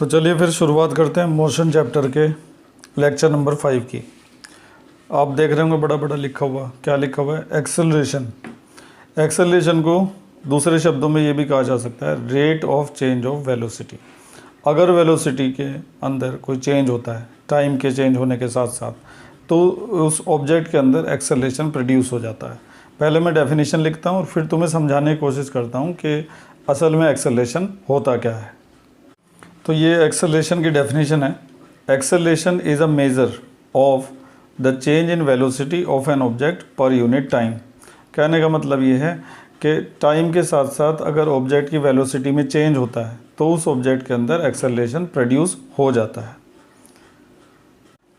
तो चलिए फिर शुरुआत करते हैं मोशन चैप्टर के लेक्चर नंबर 5 की। आप देख रहे होंगे बड़ा बड़ा लिखा हुआ, क्या लिखा हुआ है? एक्सेलरेशन। एक्सेलरेशन को दूसरे शब्दों में ये भी कहा जा सकता है rate of change of velocity. अगर वेलोसिटी के अंदर कोई चेंज होता है टाइम के चेंज होने के साथ साथ, तो उस ऑब्जेक्ट के अंदर एक्सेलरेशन प्रोड्यूस हो जाता है। पहले मैं डेफिनेशन लिखता हूँ और फिर तुम्हें समझाने की कोशिश करता हूँ कि असल में एक्सेलरेशन होता क्या है। तो ये एक्सेलरेशन की डेफिनेशन है। Acceleration is a measure of the change in velocity of an object per unit time. कहने का मतलब ये है कि टाइम के साथ साथ अगर ऑब्जेक्ट की वेलोसिटी में चेंज होता है तो उस ऑब्जेक्ट के अंदर एक्सेलरेशन प्रोड्यूस हो जाता है।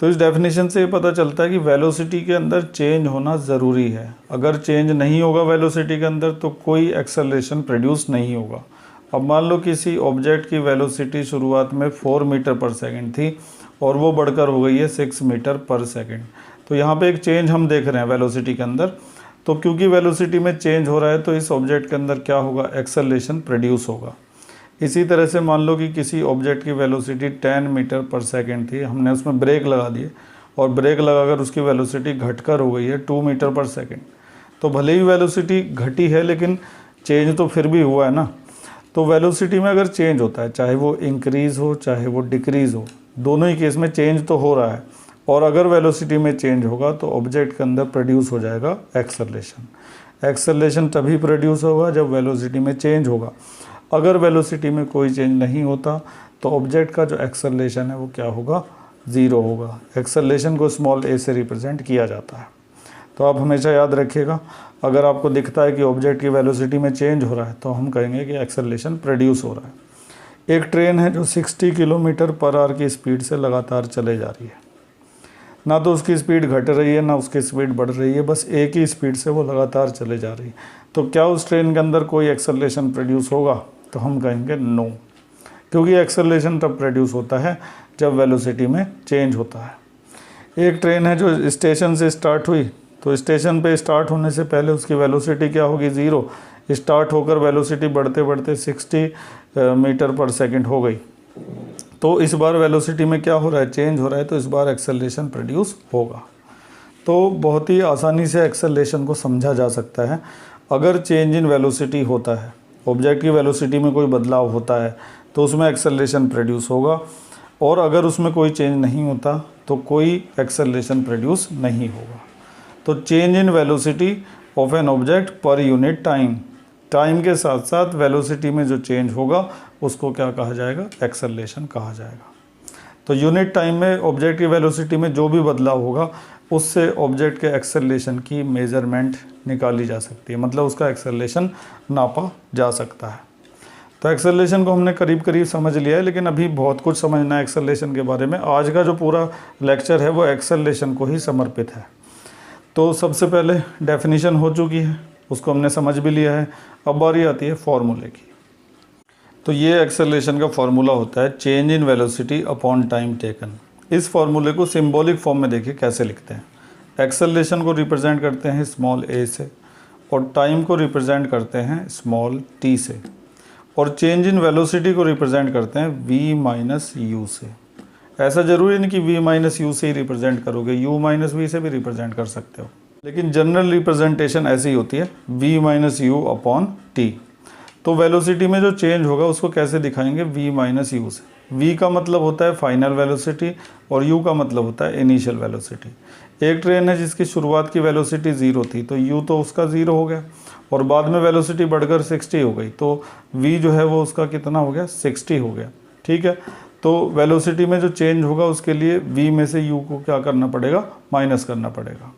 तो इस डेफिनेशन से ये पता चलता है कि वेलोसिटी के अंदर चेंज होना ज़रूरी है। अगर चेंज नहीं होगा वेलोसिटी के अंदर तो कोई एक्सेलरेशन प्रोड्यूस नहीं होगा। अब मान लो किसी ऑब्जेक्ट की वेलोसिटी शुरुआत में 4 मीटर पर सेकंड थी और वो बढ़कर हो गई है 6 मीटर पर सेकंड। तो यहाँ पे एक चेंज हम देख रहे हैं वेलोसिटी के अंदर। तो क्योंकि वेलोसिटी में चेंज हो रहा है तो इस ऑब्जेक्ट के अंदर क्या होगा? एक्सेलरेशन प्रोड्यूस होगा। इसी तरह से मान लो कि किसी ऑब्जेक्ट की वेलोसिटी 10 मीटर पर सेकंड थी, हमने उसमें ब्रेक लगा दिए और ब्रेक लगाकर उसकी वेलोसिटी घटकर हो गई है 2 मीटर पर सेकंड। तो भले ही वेलोसिटी घटी है लेकिन चेंज तो फिर भी हुआ है ना। तो वेलोसिटी में अगर चेंज होता है, चाहे वो इंक्रीज़ हो चाहे वो डिक्रीज़ हो, दोनों ही केस में चेंज तो हो रहा है। और अगर वेलोसिटी में चेंज होगा तो ऑब्जेक्ट के अंदर प्रोड्यूस हो जाएगा एक्सेलरेशन। एक्सेलरेशन तभी प्रोड्यूस होगा जब वेलोसिटी में चेंज होगा। अगर वेलोसिटी में कोई चेंज नहीं होता तो ऑब्जेक्ट का जो एक्सेलरेशन है वो क्या होगा? ज़ीरो होगा। एक्सेलरेशन को स्मॉल ए से रिप्रेजेंट किया जाता है। तो आप हमेशा याद रखिएगा, अगर आपको दिखता है कि ऑब्जेक्ट की वेलोसिटी में चेंज हो रहा है तो हम कहेंगे कि एक्सेलरेशन प्रोड्यूस हो रहा है। एक ट्रेन है जो 60 किलोमीटर पर आवर की स्पीड से लगातार चले जा रही है। ना तो उसकी स्पीड घट रही है ना उसकी स्पीड बढ़ रही है, बस एक ही स्पीड से वो लगातार चले जा रही है। तो क्या उस ट्रेन के अंदर कोई एक्सेलरेशन प्रोड्यूस होगा? तो हम कहेंगे नो, क्योंकि एक्सेलरेशन तब प्रोड्यूस होता है जब वेलोसिटी में चेंज होता है। एक ट्रेन है जो स्टेशन से स्टार्ट हुई, तो स्टेशन पे स्टार्ट होने से पहले उसकी वेलोसिटी क्या होगी? ज़ीरो। स्टार्ट होकर वेलोसिटी बढ़ते बढ़ते 60 मीटर पर सेकंड हो गई। तो इस बार वेलोसिटी में क्या हो रहा है? चेंज हो रहा है, तो इस बार एक्सेलरेशन प्रोड्यूस होगा। तो बहुत ही आसानी से एक्सेलरेशन को समझा जा सकता है। अगर चेंज इन वेलोसिटी होता है, ऑब्जेक्ट की वेलोसिटी में कोई बदलाव होता है तो उसमें एक्सेलरेशन प्रोड्यूस होगा, और अगर उसमें कोई चेंज नहीं होता तो कोई एक्सेलरेशन प्रोड्यूस नहीं होगा। तो change in velocity of an object per unit time, time के साथ साथ वेलोसिटी में जो चेंज होगा उसको क्या कहा जाएगा? एक्सेलरेशन कहा जाएगा। तो यूनिट टाइम में ऑब्जेक्ट की वेलोसिटी में जो भी बदलाव होगा उससे ऑब्जेक्ट के एक्सेलरेशन की मेजरमेंट निकाली जा सकती है, मतलब उसका एक्सेलरेशन नापा जा सकता है। तो एक्सेलरेशन को हमने करीब करीब समझ लिया है, लेकिन अभी बहुत कुछ समझना है एक्सेलरेशन के बारे में। आज का जो पूरा लेक्चर है वो एक्सेलरेशन को ही समर्पित है। तो सबसे पहले डेफिनेशन हो चुकी है, उसको हमने समझ भी लिया है। अब बारी आती है फॉर्मूले की। तो ये एक्सेलरेशन का फॉर्मूला होता है change in velocity upon time taken. इस फॉर्मूले को सिंबॉलिक फॉर्म में देखिए कैसे लिखते हैं। एक्सेलरेशन को रिप्रेजेंट करते हैं स्मॉल ए से, और टाइम को रिप्रेजेंट करते हैं स्मॉल टी से, और चेंज इन वेलोसिटी को रिप्रेजेंट करते हैं वी माइनस यू से। ऐसा ज़रूरी नहीं कि v माइनस यू से ही रिप्रेजेंट करोगे, u माइनस वी से भी रिप्रेजेंट कर सकते हो, लेकिन जनरल रिप्रेजेंटेशन ऐसी होती है v minus you upon T. तो वेलोसिटी में जो चेंज होगा उसको कैसे दिखाएंगे? v माइनस यू से। v का मतलब होता है फाइनल वेलोसिटी और u का मतलब होता है इनिशियल वेलोसिटी। एक ट्रेन है जिसकी शुरुआत की वेलोसिटी 0 थी, तो u तो उसका 0 हो गया, और बाद में वेलोसिटी बढ़कर 60 हो गई, तो v जो है वो उसका कितना हो गया? 60 हो गया। ठीक है, तो वेलोसिटी में जो चेंज होगा उसके लिए v में से u को क्या करना पड़ेगा? माइनस करना पड़ेगा।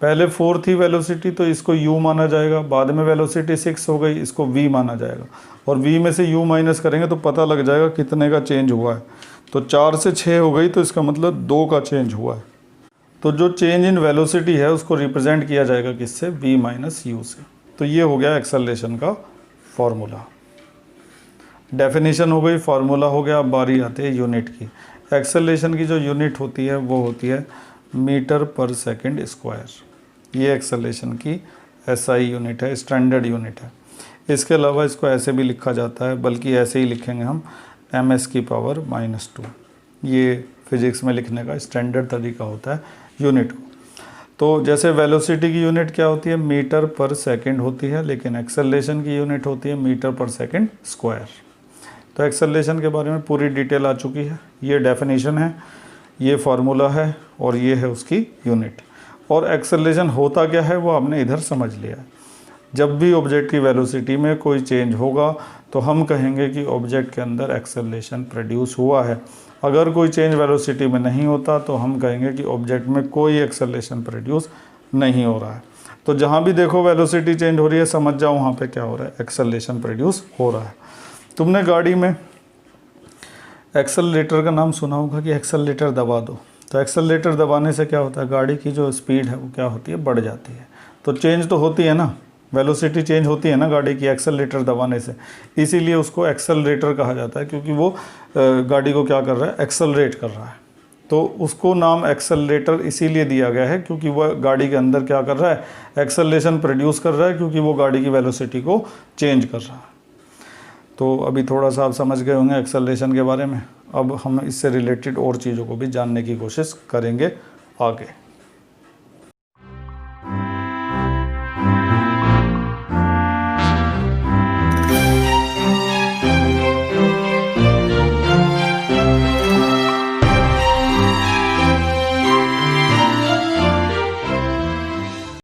पहले 4 थी वेलोसिटी तो इसको u माना जाएगा, बाद में वेलोसिटी 6 हो गई, इसको v माना जाएगा, और v में से u माइनस करेंगे तो पता लग जाएगा कितने का चेंज हुआ है। तो 4 से 6 हो गई, तो इसका मतलब 2 का चेंज हुआ है। तो जो चेंज इन वेलोसिटी है उसको रिप्रेजेंट किया जाएगा किससे? v माइनस यू से। तो ये हो गया एक्सेलरेशन का फॉर्मूला। डेफिनेशन हो गई, फार्मूला हो गया। अब बारी आती है यूनिट की। एक्सेलरेशन की जो यूनिट होती है वो होती है मीटर पर सेकंड स्क्वायर। ये एक्सेलरेशन की एसआई यूनिट है, स्टैंडर्ड यूनिट है। इसके अलावा इसको ऐसे भी लिखा जाता है, बल्कि ऐसे ही लिखेंगे हम, ms⁻²। ये फिज़िक्स में लिखने का स्टैंडर्ड तरीका होता है यूनिट को। तो जैसे वेलोसिटी की यूनिट क्या होती है, मीटर पर सेकंड होती है, लेकिन एक्सेलरेशन की यूनिट होती है मीटर पर सेकंड स्क्वायर। तो एक्सेलरेशन के बारे में पूरी डिटेल आ चुकी है। ये डेफिनेशन है, ये फार्मूला है और ये है उसकी यूनिट। और एक्सेलरेशन होता क्या है वो आपने इधर समझ लिया है। जब भी ऑब्जेक्ट की वेलोसिटी में कोई चेंज होगा तो हम कहेंगे कि ऑब्जेक्ट के अंदर एक्सेलरेशन प्रोड्यूस हुआ है। अगर कोई चेंज वेलोसिटी में नहीं होता तो हम कहेंगे कि ऑब्जेक्ट में कोई एक्सेलरेशन प्रोड्यूस नहीं हो रहा है। तो जहाँ भी देखो वेलोसिटी चेंज हो रही है, समझ जाओ वहाँ पे क्या हो रहा है, एक्सेलरेशन प्रोड्यूस हो रहा है। तुमने गाड़ी में एक्सेलरेटर का नाम सुना होगा कि एक्सेलरेटर दबा दो। तो एक्सेलरेटर दबाने से क्या होता है, गाड़ी की जो स्पीड है वो क्या होती है, बढ़ जाती है। तो चेंज तो होती है ना, वेलोसिटी चेंज होती है ना गाड़ी की एक्सेलरेटर दबाने से। इसीलिए उसको एक्सेलरेटर कहा जाता है, क्योंकि वो गाड़ी को क्या कर रहा है, एक्सेलरेट कर रहा है। तो उसको नाम एक्सेलरेटर इसीलिए दिया गया है क्योंकि वह गाड़ी के अंदर क्या कर रहा है, एक्सेलरेशन प्रोड्यूस कर रहा है, क्योंकि वो गाड़ी की वेलोसिटी को चेंज कर रहा है। तो अभी थोड़ा सा आप समझ गए होंगे एक्सेलरेशन के बारे में। अब हम इससे रिलेटेड और चीज़ों को भी जानने की कोशिश करेंगे आगे।